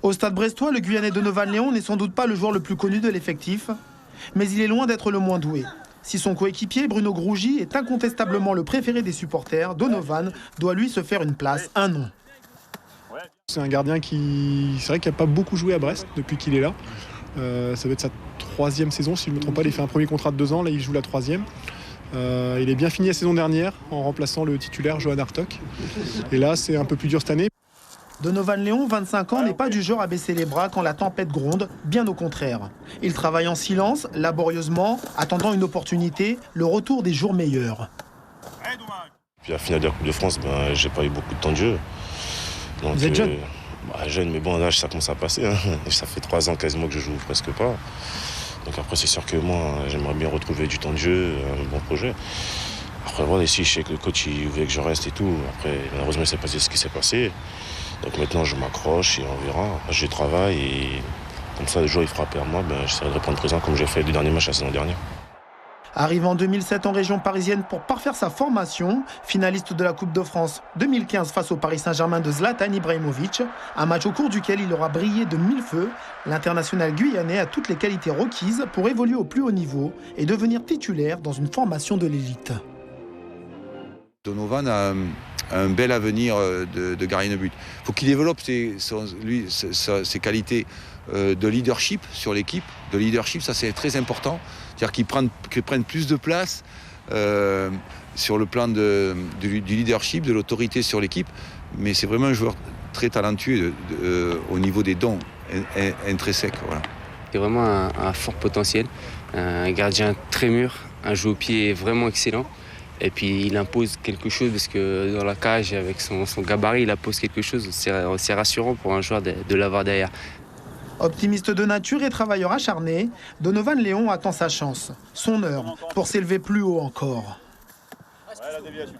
Au Stade brestois, le Guyanais Donovan Léon n'est sans doute pas le joueur le plus connu de l'effectif, mais il est loin d'être le moins doué. Si son coéquipier Bruno Grougy est incontestablement le préféré des supporters, Donovan doit lui se faire une place, un nom. C'est un gardien c'est vrai qu'il n'a pas beaucoup joué à Brest depuis qu'il est là. Ça va être sa 3e saison, si je ne me trompe pas. Il a fait un premier contrat de 2 ans, là il joue la 3e. Il est bien fini la saison dernière en remplaçant le titulaire Johan Hartog. Et là, c'est un peu plus dur cette année. Donovan Léon, 25 ans, n'est pas du genre à baisser les bras quand la tempête gronde, bien au contraire. Il travaille en silence, laborieusement, attendant une opportunité, le retour des jours meilleurs. Puis à la finale de la Coupe de France, j'ai pas eu beaucoup de temps de jeu. Donc, vous êtes jeune jeune, mais bon, là, ça commence à passer. Hein. Ça fait 3 ans quasiment que je joue presque pas. Donc après, c'est sûr que moi, j'aimerais bien retrouver du temps de jeu, un bon projet. Après, voilà, ici, je sais que le coach, il voulait que je reste et tout. Après, malheureusement, il s'est passé ce qui s'est passé. Donc maintenant, je m'accroche et on verra. Je travaille et comme ça, le jour où il frappe à moi, j'essaierai de répondre présent comme j'ai fait les 2 derniers matchs la saison dernière. Arrivé en 2007 en région parisienne pour parfaire sa formation, finaliste de la Coupe de France 2015 face au Paris Saint-Germain de Zlatan Ibrahimovic, un match au cours duquel il aura brillé de 1000 feux, l'international guyanais a toutes les qualités requises pour évoluer au plus haut niveau et devenir titulaire dans une formation de l'élite. Donovan a un bel avenir de gardien de but. Il faut qu'il développe ses qualités de leadership sur l'équipe. De leadership, ça c'est très important. C'est-à-dire qu'il prenne plus de place sur le plan du leadership, de l'autorité sur l'équipe. Mais c'est vraiment un joueur très talentueux au niveau des dons intrinsèques. Voilà. C'est vraiment un fort potentiel, un gardien très mûr, un jeu au pied vraiment excellent. Et puis il impose quelque chose parce que dans la cage, avec son gabarit, il impose quelque chose. C'est rassurant pour un joueur de l'avoir derrière. Optimiste de nature et travailleur acharné, Donovan Léon attend sa chance, son heure, pour s'élever plus haut encore. Ouais, la déviation.